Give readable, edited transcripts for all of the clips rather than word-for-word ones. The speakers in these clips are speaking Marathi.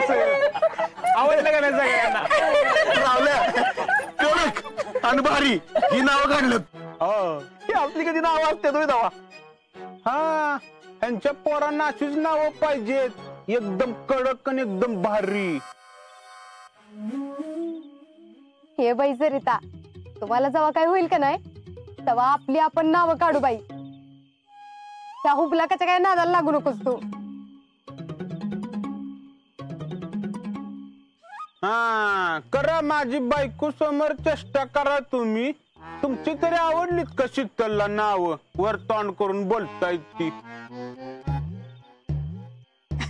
कसं आवडलं का नाही सगळ्यांना? रावल्या कडक आणि भारी ही नावं काढलं. हो ही आपली कधी नावं असते तुम्ही दवा. हा ह्यांच्या पोरांना अशीच नावं पाहिजेत एकदम कडक आणि एकदम भारी. हे बाई सरिता तुम्हाला जेव्हा काय होईल का नाही तेव्हा आपली आपण नावं काढू बाई. त्या हुबलाकाच्या काय नादाला लागू नकोस तू. हा करा माझी बायको समोर चेष्टा करा तुम्ही. तुमची तरी आवडलीत का शीतलला नाव वर तोंड करून बोलतायत ती.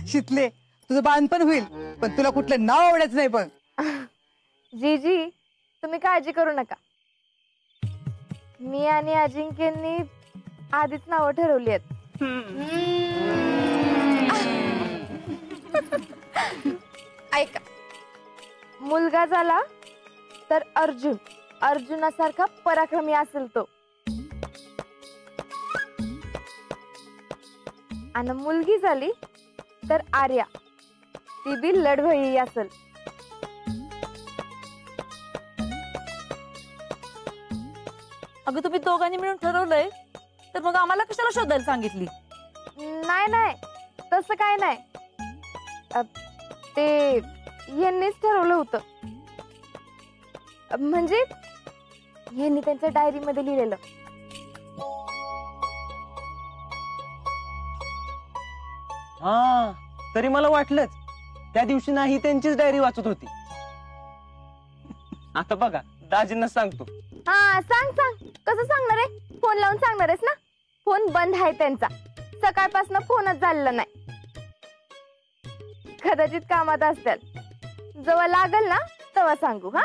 शितले तुझं बांधपण होईल पण तुला कुठलं नाव आवडायचं नाही. पण जीजी तुम्ही काळजी करू नका. मी आणि अजिंक्यनी आधीच नावं ठरवली आहेत. ऐका मुलगा झाला तर अर्जुन अर्जुनासारखा पराक्रमी असेल तो. आणि मुलगी झाली तर आर्या ती बी लढवई असेल. अगं तुम्ही दोघांनी मिळून ठरवलंय तर मग आम्हाला कशाला शोधायला सांगितली? नाही नाही तसं काय नाही. ते यांनीच ठरवलं होतं. म्हणजे यांनी त्यांच्या डायरी मध्ये लिहिलेलं. हा तरी मला वाटलंच त्या दिवशी नाही त्यांचीच डायरी वाचत होती. आता बघा दाजींना सांगतो. हा सांग सांग. कसं सांगणार आहे? फोन लावून सांगणार आहेस ना? फोन बंद आहे त्यांचा. सकाळपासून फोनच झालेला नाही. कदाचित कामात असतात. जेव्हा लागल ना तेव्हा सांगू. हा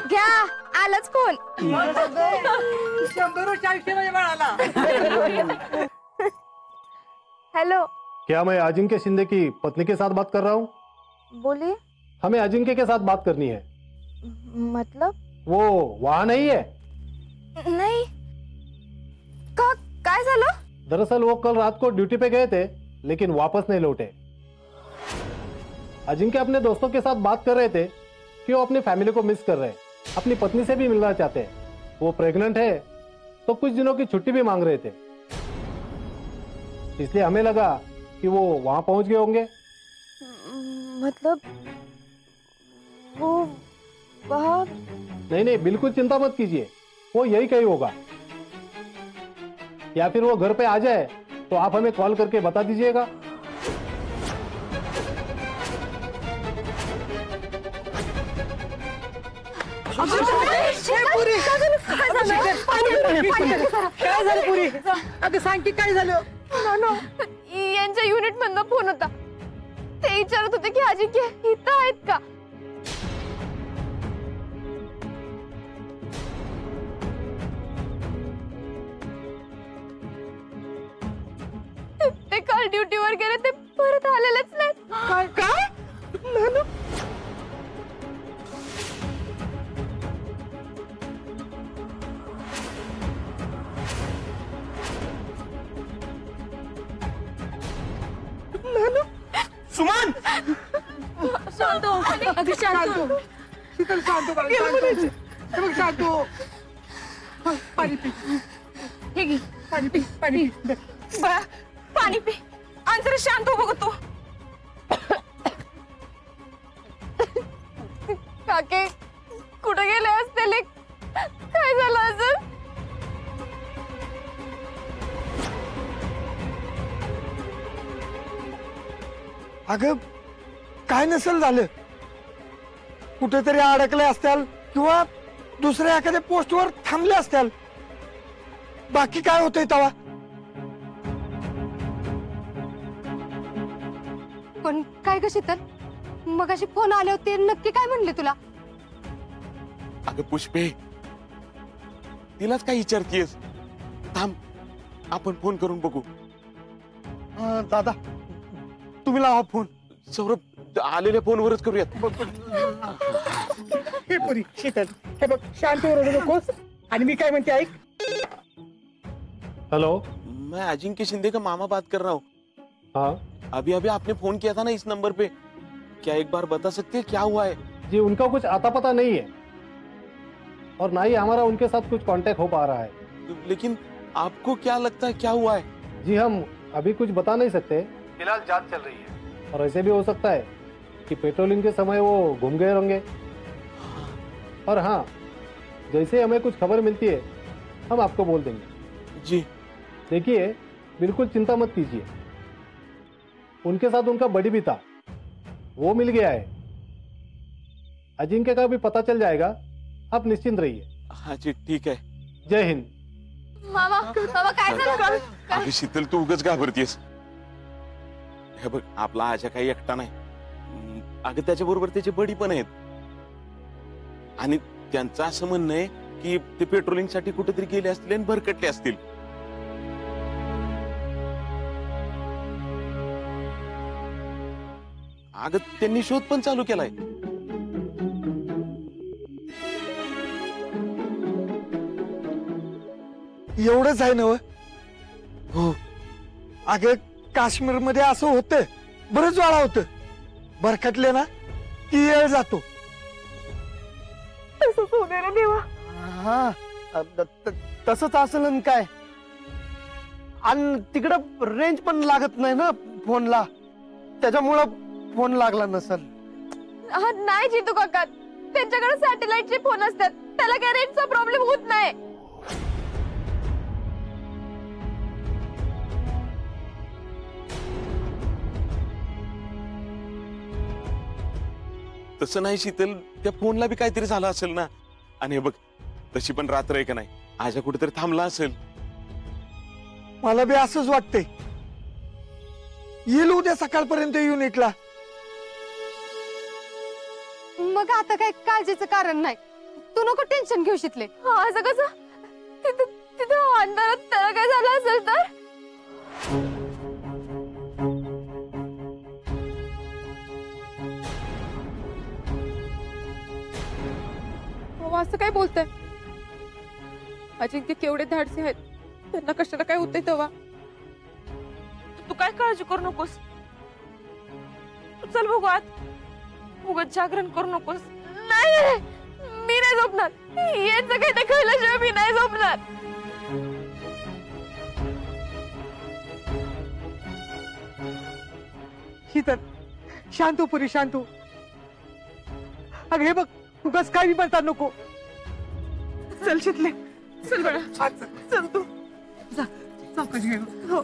घ्या आलाच फोन. 100 बाळाला. हेलो क्या मैं अजिंक्य शिंदे की पत्नी के साथ बात कर रहा हूँ? बोलिए. हमें अजिंक्य के साथ बात करनी है. मतलब वो वहाँ नहीं है? नहीं. का काय झालं? दरअसल वो कल रात को ड्यूटी पे गए थे लेकिन वापस नहीं लौटे. अजिंक्य अपने दोस्तों के साथ बात कर रहे थे कि वो अपनी फैमिली को मिस कर रहे हैं, अपनी पत्नी से भी मिलना चाहते हैं. वो प्रेग्नेंट है तो कुछ दिनों की छुट्टी भी मांग रहे थे. इसलिए हमें लगा कि वो वहां पहुंच गए होंगे. मतलब वो वहाँ? नहीं नहीं बिल्कुल चिंता मत कीजिए, वो यही कहीं होगा. या फिर वो घर पे आ जाए तो आप हमें कॉल करके बता दीजिएगा. काय झालं पुरी? अगं सांग की काय झालं? यांच्या युनिट मधनं फोन होता. ते विचारत होते की अजिंक्य इथं आहेत का. ते काल ड्युटीवर गेले ते परत आलेलेच नाही. काय काय? नानू सुमन शांत हो. अगं शांत हो. शीतल शांत हो बाळा, शांत हो. पाणी पी. हे घे पाणी पी. पाणी पी. बाळा पाणी पी आणि जरा शांत हो बघतो. काके कुठे गेले असतील? काय झालं असेल? अगं काय नसेल झालं. कुठेतरी अडकले असतील किंवा दुसऱ्या एखाद्या पोस्टवर थांबले असतील. बाकी काय होतंय तवा? पण काय ग शीतल मग अशी फोन आले होते नक्की काय म्हणले तुला? अगं पुष्पे तिलाच काय विचारतीयस? थांब आपण फोन करून बघू. दादा तुम्ही लावा फोन. सौरभ आलेल्या फोनवरच करूयात. हे पुरी शीतल हे बघ शांत रडू नकोस. आणि मी काय म्हणते ऐक. हेलो मैं अजिंक्य शिंदे का मामा बात कर रहा हूँ. हाँ अभी अभी आपने फोन किया था ना इस नंबर पे, क्या एक बार बता सकते हैं क्या हुआ है? जी, उनका कुछ आता पता नहीं है और ना ही हमारा उनके साथ कुछ कांटेक्ट हो पा रहा है। लेकिन आपको क्या लगता है क्या हुआ है? जी, हम अभी कुछ बता नहीं सकते, फिलहाल जांच चल रही है और ऐसे भी हो सकता है कि पेट्रोलिंग के समय वो घूम गए होंगे। और हाँ, जैसे हमें कुछ खबर मिलती है हम आपको बोल देंगे। जी देखिए, बिल्कुल चिंता मत कीजिए, उनके साथ उनका बड़ी भी था, वो मिल गया है। अजिंक्य का भी पता चल जाएगा, आप निश्चिंत रहिए। हाँ जी ठीक है। जय हिंद। मामा मामा काय झालं? अगं शीतल तू उगाच घाबरतीयस. हे बघ आपला आजा काही एकटा नाही. अगं त्याच्या बरोबर त्याचे बडी पण आहेत आणि त्यांचं असं म्हणणं आहे की ते पेट्रोलिंग साठी कुठेतरी गेले असतील आणि भरकटले असतील. अगं त्यांनी शोध पण चालू केलाय. एवढंच आहे ना हो. अगं काश्मीर मध्ये असं होतं, बरंच वेळा होतं. भरकटले ना की येळ जातो. हा तसंच असेल ना काय. आणि तिकडं रेंज पण लागत नाही ना फोनला, त्याच्यामुळं फोन लागला नसेल. नाही जितू काका, त्यांच्याकडे सॅटेलाइटचे फोन असतात, त्याला काय रेंजचा प्रॉब्लेम होत नाही. तसं नाही शीतल, त्या फोनला बी काहीतरी झालं असेल ना. आणि हे बघ तशी पण रात्र आहे का नाही, आजा कुठेतरी थांबला असेल. मला बी असंच वाटतंय. येईल उद्या सकाळपर्यंत युनिटला. मग आता काय काळजीचं कारण नाही, तू नको टेन्शन घेऊ शितले. असं कसं? तिथं अंधारात त्याला काय झालं असेल तर? असं काय बोलताय? अजिंक्य केवढे धाडसे आहेत, त्यांना कशाला काय होतंय तेव्हा? तू काय काळजी करू नकोस. तू चल बघू आत. उगाच जागरण करू नकोस. नाही मी नाही झोपणार. यांचं काही ते कळल्याशिवाय मी नाही झोपणार. शीतल शांत हो, पुरी शांत हो. अगं हे बघ, उगाच काय बी म्हणता नको. चल शितले, चल बळा, चल तू जा, चौकशी घे. हो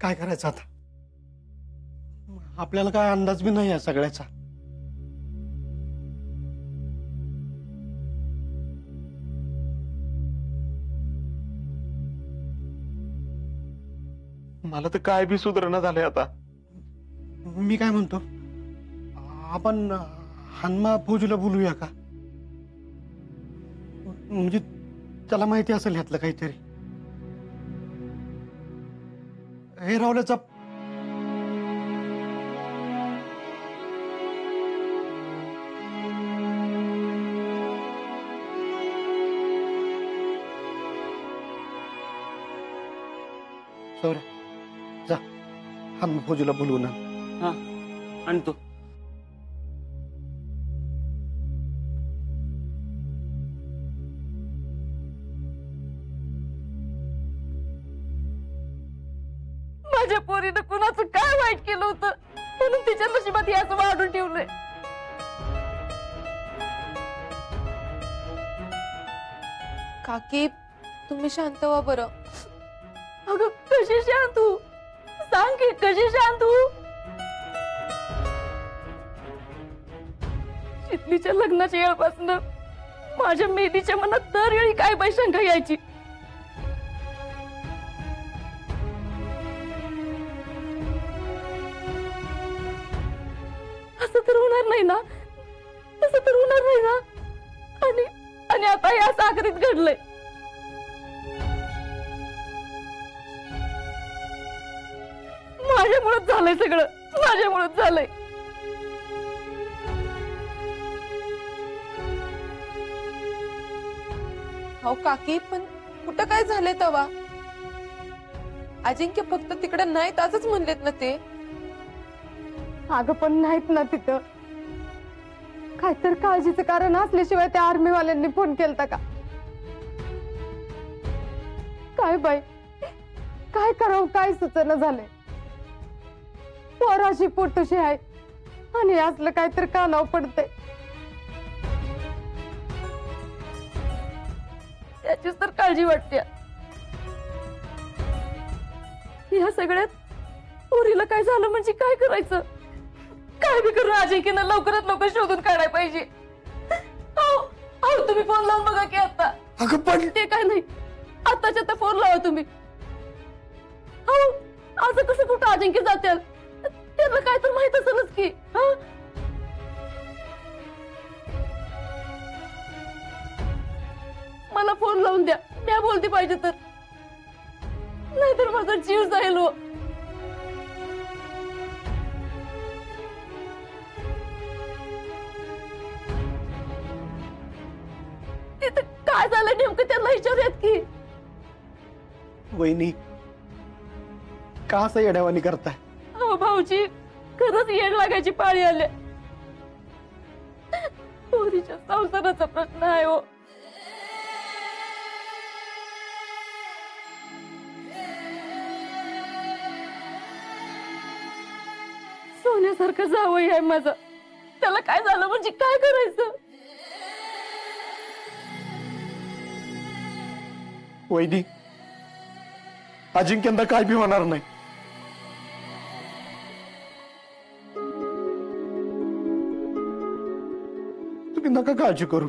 काय करायचं आता? आपल्याला काय अंदाज बी नाही या सगळ्याचा. मला तर काय बी सुधारणा झालंय आता. मी काय म्हणतो, आपण हनुमा फौजीला बोलूया का? म्हणजे त्याला माहिती असेल ह्यातलं काहीतरी. हे रावल्याचा जा, हनुमा फौजीला बोलवू ना. हा आणतो. माझ्या पोरीनं कुणाचं काय वाईट केलं होतं म्हणून तिच्या नशिबात याचं वाढून ठेवलंय. काकी, तुम्ही शांत व्हा बरं. अगं कशी शांत होऊ? सांग की कशी शांत होऊ? शितलीच्या लग्नाच्या वेळपासून माझ्या मेलीच्या मनात दरवेळी काय बाई शंका यायची. असं तर होणार नाही ना, असं तर होणार नाही ना. आणि आता या सागरीत घडलंय. माझ्यामुळेच झालंय सगळं, माझ्यामुळेच झालंय. हो काकी, पण कुठं काय झालंय तवा? अजिंक्य फक्त तिकडे नाहीत असंच म्हणलेत ना ते. अगं पण नाहीत ना तिथं. काहीतरी काळजीचं कारण असल्याशिवाय त्या आर्मीवाल्यांनी फोन केलता का? काय बाई, काय करावं काय सुचना झालंय. पोराशी पोटूशी आहे आणि असलं काहीतरी कानावर पडतंय. त्याचीच तर काळजी वाटते. ह्या सगळ्यात पोरीला काय झालं म्हणजे काय करायचं? काय बी करून अजिंक्यनं लवकरात लवकर शोधून काढायला पाहिजे. तुम्ही फोन लावून बघा की आता. अगं पण ते काय नाही, आताच्या आता फोन लावा तुम्ही. असं कसं कुठं अजिंक्य जातील? त्यांना काय तर माहित असेलच की. मला फोन लावून द्या, मी बोलते पाहिजे तर, नाहीतर माझा जीव जाईल. हो तिथं काय झालं नेमकं त्यांना विचारूयात की. वहिनी का असं येड्यावानी करताय? हो भाऊजी, खरंच येड लागायची पाळी आली. पोरीच्या संसाराचा प्रश्न आहे. हो सोन्यासारखं जावई आहे माझं, त्याला काय झालं म्हणजे काय करायचं? वहिनी, अजिंक्यंदा काय बी होणार नाही. तुम्ही नका काळजी करू.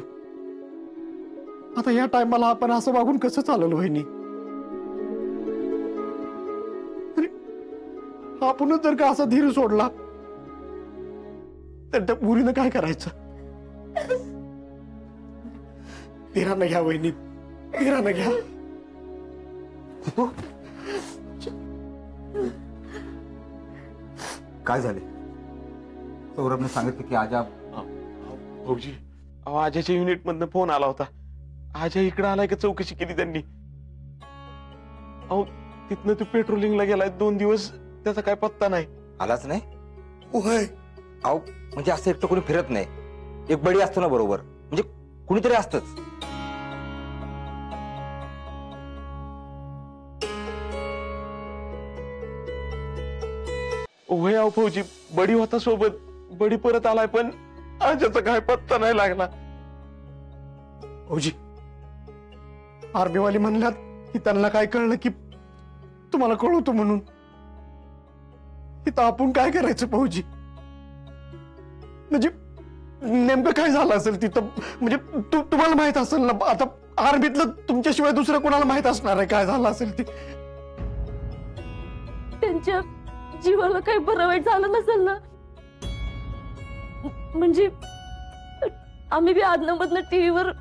आता या टायमाला आपण असं वागून कसं चालेल वहिनी? आपणच जर का असा धीर सोडला तर त्या पुरीनं काय करायचं? धीरानं घ्या वहिनी, धीरानं घ्या. काय झाले? सौरभने सांगितलं की आजा. भाऊजी, अहो आजाच्या युनिट मधनं फोन आला होता. आजा इकडे आलाय का चौकशी केली त्यांनी. अहो तिथनं तू पेट्रोलिंगला गेलाय 2 दिवस, त्याचा काय पत्ता नाही. आलाच नाही? होय. अहो म्हणजे असं एकटं कोणी फिरत नाही. एक बडी असतो ना बरोबर, म्हणजे कुणीतरी असतच. होय अहो भाऊजी, बडी होता सोबत, बडी परत आलाय पण आजाचा काय पत्ता नाही लागला. भाऊजी, आर्मीवाली म्हणल्यात की त्यांना काय कळलं की तुम्हाला कळवतो म्हणून. इथं आपण काय करायचं भाऊजी? म्हणजे नेमकं काय झालं असेल तिथं? म्हणजे तुम्हाला माहित असेल ना. आता आर्मीतलं तुमच्याशिवाय दुसरं कोणाला माहित असणार आहे काय झालं असेल ते? त्यांच्या जीवाला काही बरं वाईट झालं नसेल ना? म्हणजे आम्ही बी आदनमधनं टीव्हीवर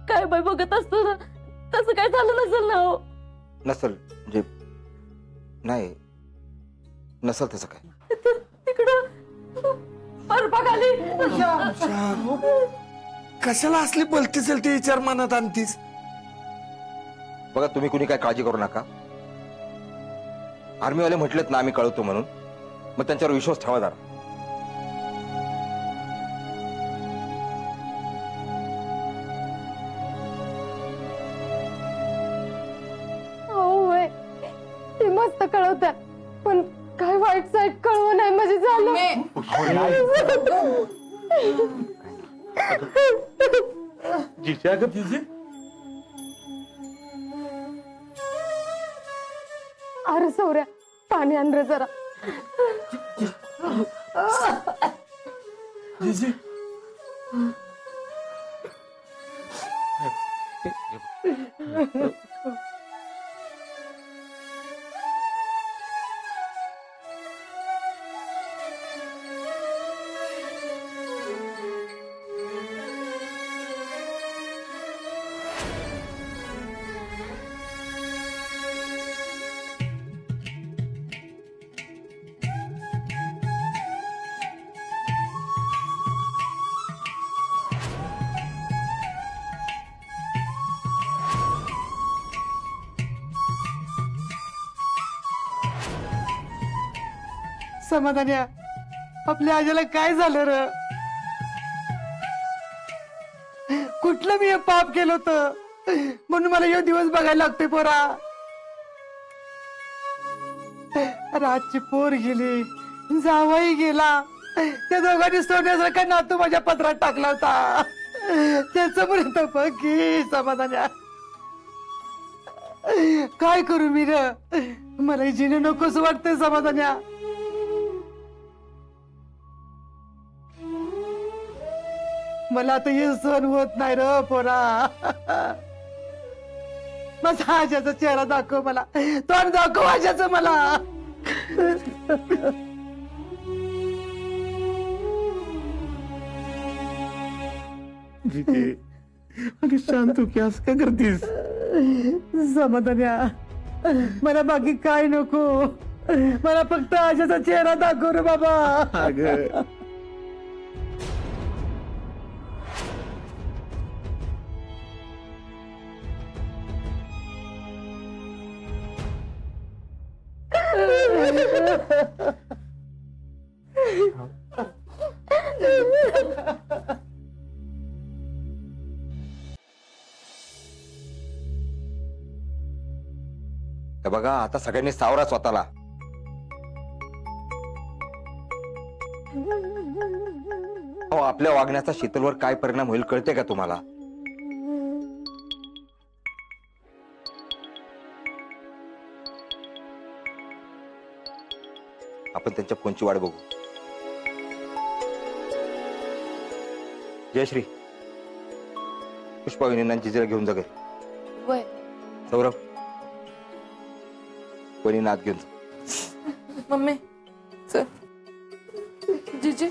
काय बाय बघत असतो ना, तसं काय झालं नसेल ना? हो नसल, म्हणजे नाही नसल तसं काय. तिकडं बर्फाखाली. कशाला असली बोलती चलती विचार मनात आणतीस? बघा तुम्ही कुणी काय काळजी करू नका. आर्मीवाले म्हटलेत ना आम्ही कळवतो म्हणून, मग त्यांच्यावर विश्वास ठेवा जरा. होय, ते मस्त कळवतात, पण काय वाईट साईट कळवू नाही म्हणजे झालं. जिजे अगं जिजे, अरे सौर्या, पाणी आण रे जरा. जिजी समाधान्या, आपल्या आजीला काय झालं र? कुठलं मी हे पाप केलं होतं म्हणून मला हे दिवस बघायला लागते पोरा. रातची पोर गेली, जावाई गेला, त्या दोघांनी सोडण्यासारखा नातू माझ्या पत्रात टाकला होता. त्याच्यापर्यंत बघी समाधान्या, काय करू मी र? मला जिने नकोस वाटतंय समाधान्या. मला आता हे सहन होत नाही र पोरा. माझा आज्याचा चेहरा दाखव मला, तोंड दाखव आज्याचं मला. अरे शांत तू क्या असं काय करतीस? समाधान्या, मला बाकी काय नको, मला फक्त आज्याचा चेहरा दाखव रे बाबा. अगं हे बघा, आता सगळ्यांनी सावरा स्वतःला. अहो, आपल्या वागण्याचा शीतलवर काय परिणाम होईल कळते का तुम्हाला? आपण त्यांच्या फोनची वाट बघू. जयश्री, पुष्पा वहिनींना जिजेला घेऊन जा घरी. सौरभ, वहिनींना आत घेऊन जा. मम्मी चल. जीजी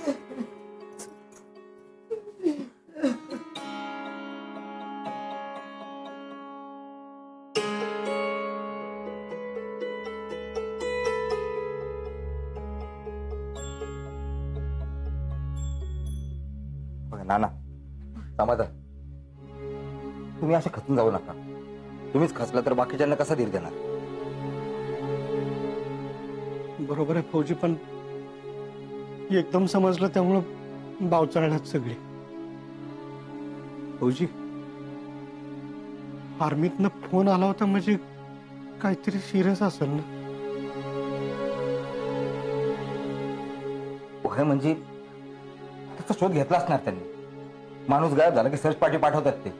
नाना, समाधान, तुम्ही असे खचून जाऊ नका. तुम्हीच खचला तर बाकीच्यांना कसा धीर देणार? बरोबर आहे फौजी, पण एकदम समजलं त्यामुळं बावचाळण्यात सगळी. फौजी, आर्मीतनं फोन आला होता म्हणजे काहीतरी सिरियस असेल ना? होय, म्हणजे त्याचा शोध घेतला असणार त्यांनी. माणूस गायब झाला की सर्च पार्टी पाठवतात ते.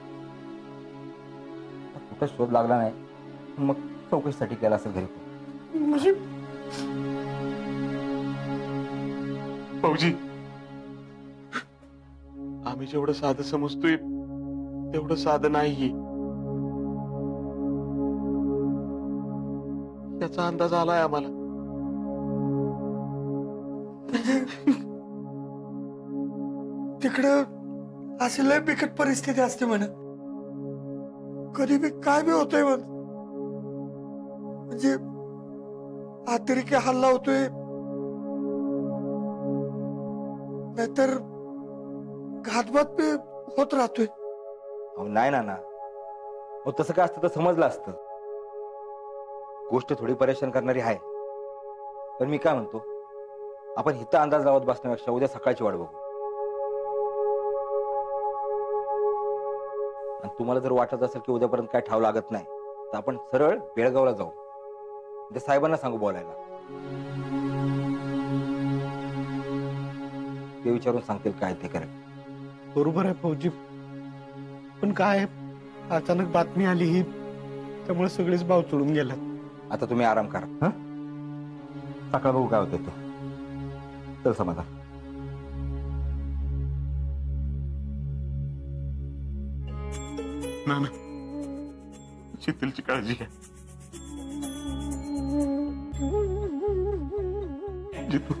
कुठं शोध लागला नाही, मग चौकशीसाठी केला असेल घरी. म्हणजे भाऊजी, आम्ही जेवढं साधं समजतोय तेवढं साधं नाही. याचा अंदाज आलाय आम्हाला. तिकडं अशी लय बिकट परिस्थिती असते म्हण. कधी बी काय बी होतोय म्हण. म्हणजे अतिरेकी हल्ला होतोय, नाहीतर घातपात बी होत राहतोय. नाही ना, मग तसं काय असतं तर समजलं असतं. गोष्ट थोडी परेशान करणारी आहे, पण मी काय म्हणतो, आपण इथं अंदाज लावत बसण्यापेक्षा उद्या सकाळची वाट बघू. आणि तुम्हाला जर वाटत असेल की उद्यापर्यंत काय ठाव लागत नाही, तर आपण सरळ बेळगावला जाऊ. ते साहेबांना सांगू बोलायला. ते विचारून सांगतील काय ते करेल. बरोबर आहे फौजी, पण काय अचानक बातमी आली ही, त्यामुळे सगळेच बाव चढून गेलात. आता तुम्ही आराम करा. सकाळ बघू काय होतं ते. तर समाधान. ना शीतलची काळजी घ्या. जितू